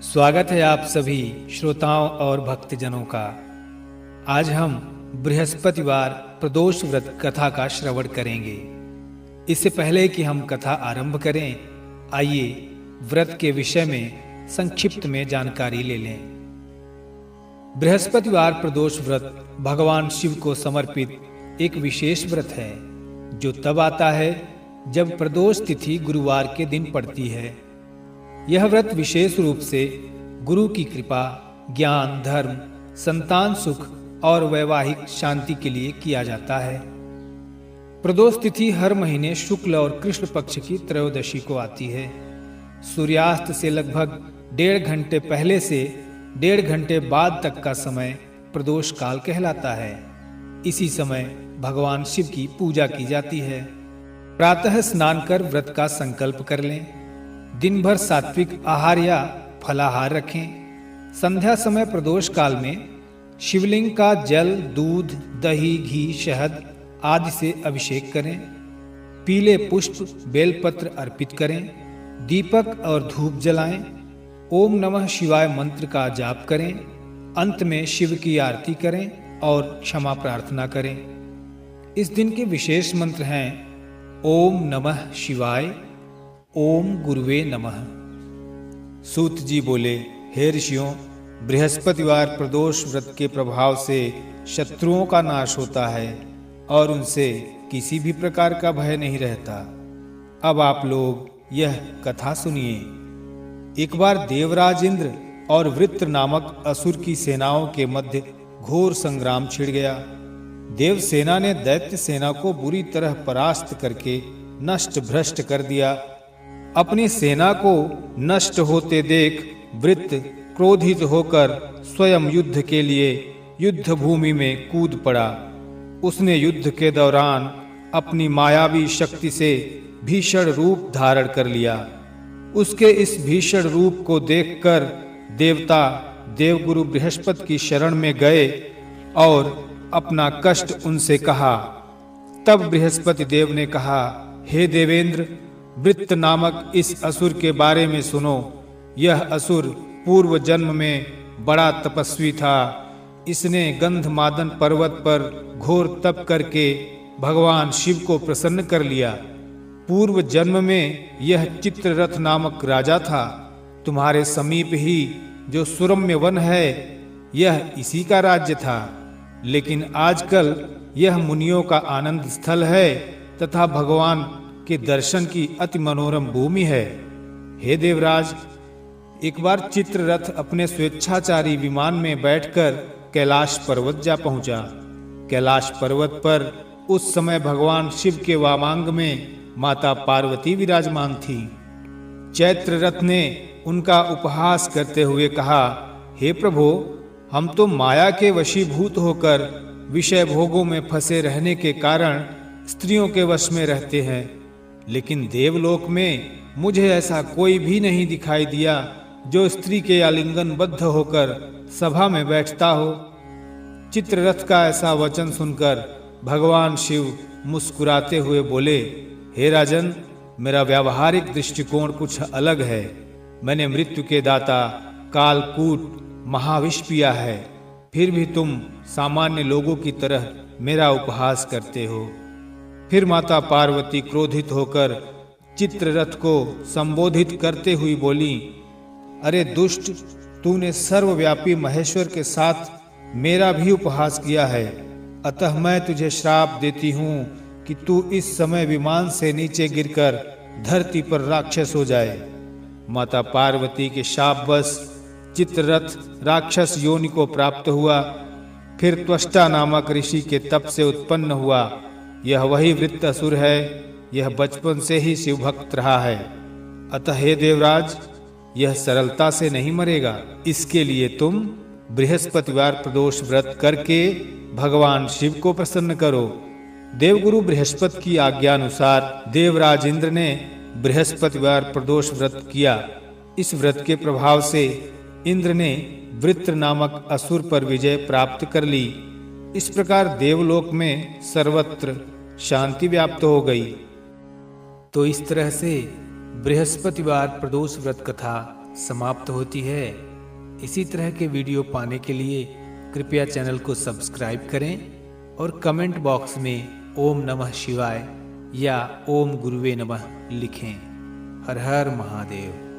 स्वागत है आप सभी श्रोताओं और भक्तजनों का। आज हम बृहस्पतिवार प्रदोष व्रत कथा का श्रवण करेंगे। इससे पहले कि हम कथा आरंभ करें, आइए व्रत के विषय में संक्षिप्त में जानकारी ले लें। बृहस्पतिवार प्रदोष व्रत भगवान शिव को समर्पित एक विशेष व्रत है, जो तब आता है जब प्रदोष तिथि गुरुवार के दिन पड़ती है। यह व्रत विशेष रूप से गुरु की कृपा, ज्ञान, धर्म, संतान सुख और वैवाहिक शांति के लिए किया जाता है। प्रदोष तिथि हर महीने शुक्ल और कृष्ण पक्ष की त्रयोदशी को आती है। सूर्यास्त से लगभग 1.5 घंटे पहले से 1.5 घंटे बाद तक का समय प्रदोष काल कहलाता है। इसी समय भगवान शिव की पूजा की जाती है। प्रातः स्नान कर व्रत का संकल्प कर लें। दिन भर सात्विक आहार या फलाहार रखें। संध्या समय प्रदोष काल में शिवलिंग का जल, दूध, दही, घी, शहद आदि से अभिषेक करें। पीले पुष्प, बेलपत्र अर्पित करें। दीपक और धूप जलाएं। ओम नमः शिवाय मंत्र का जाप करें। अंत में शिव की आरती करें और क्षमा प्रार्थना करें। इस दिन के विशेष मंत्र हैं ओम नमः शिवाय, ओम गुरुवे नमः। सूत जी बोले, हे ऋषियों, बृहस्पतिवार प्रदोष व्रत के प्रभाव से शत्रुओं का नाश होता है और उनसे किसी भी प्रकार का भय नहीं रहता। अब आप लोग यह कथा सुनिए। एक बार देवराज इंद्र और वृत्र नामक असुर की सेनाओं के मध्य घोर संग्राम छिड़ गया। देव सेना ने दैत्य सेना को बुरी तरह परास्त करके नष्ट भ्रष्ट कर दिया। अपनी सेना को नष्ट होते देख वृत्र क्रोधित होकर स्वयं युद्ध के लिए युद्ध भूमि में कूद पड़ा। उसने युद्ध के दौरान अपनी मायावी शक्ति से भीषण रूप धारण कर लिया। उसके इस भीषण रूप को देखकर देवता देवगुरु बृहस्पति की शरण में गए और अपना कष्ट उनसे कहा। तब बृहस्पति देव ने कहा, हे देवेंद्र, वृत्त नामक इस असुर के बारे में सुनो। यह असुर पूर्व जन्म में बड़ा तपस्वी था। इसने गंधमादन पर्वत पर घोर तप करके भगवान शिव को प्रसन्न कर लिया। पूर्व जन्म में यह चित्ररथ नामक राजा था। तुम्हारे समीप ही जो सुरम्य वन है, यह इसी का राज्य था। लेकिन आजकल यह मुनियों का आनंद स्थल है तथा भगवान के दर्शन की अति मनोरम भूमि है। हे देवराज, एक बार चित्ररथ अपने स्वेच्छाचारी विमान में बैठकर कैलाश पर्वत जा पहुंचा। कैलाश पर्वत पर उस समय भगवान शिव के वामांग में माता पार्वती विराजमान थी। चित्ररथ ने उनका उपहास करते हुए कहा, हे प्रभो, हम तो माया के वशीभूत होकर विषय भोगों में फंसे रहने के कारण स्त्रियों के वश में रहते हैं, लेकिन देवलोक में मुझे ऐसा कोई भी नहीं दिखाई दिया जो स्त्री के आलिंगनबद्ध होकर सभा में बैठता हो। चित्ररथ का ऐसा वचन सुनकर भगवान शिव मुस्कुराते हुए बोले, हे राजन, मेरा व्यावहारिक दृष्टिकोण कुछ अलग है। मैंने मृत्यु के दाता कालकूट महाविष पिया है, फिर भी तुम सामान्य लोगों की तरह मेरा उपहास करते हो। फिर माता पार्वती क्रोधित होकर चित्ररथ को संबोधित करते हुई बोली, अरे दुष्ट, तूने सर्वव्यापी महेश्वर के साथ मेरा भी उपहास किया है। अतः मैं तुझे श्राप देती हूँ कि तू इस समय विमान से नीचे गिरकर धरती पर राक्षस हो जाए। माता पार्वती के शापवश चित्ररथ राक्षस योनि को प्राप्त हुआ। फिर त्वष्टा नामक ऋषि के तप से उत्पन्न हुआ। यह वही वृत्त असुर है। यह बचपन से ही शिव भक्त रहा है। अतः हे देवराज, यह सरलता से नहीं मरेगा। इसके लिए तुम बृहस्पतिवार प्रदोष व्रत करके भगवान शिव को प्रसन्न करो। देवगुरु बृहस्पति की आज्ञानुसार देवराज इंद्र ने बृहस्पतिवार प्रदोष व्रत किया। इस व्रत के प्रभाव से इंद्र ने वृत्र नामक असुर पर विजय प्राप्त कर ली। इस प्रकार देवलोक में सर्वत्र शांति व्याप्त हो गई। तो इस तरह से बृहस्पतिवार प्रदोष व्रत कथा समाप्त होती है। इसी तरह के वीडियो पाने के लिए कृपया चैनल को सब्सक्राइब करें और कमेंट बॉक्स में ओम नमः शिवाय या ओम गुरुवे नमः लिखें। हर हर महादेव।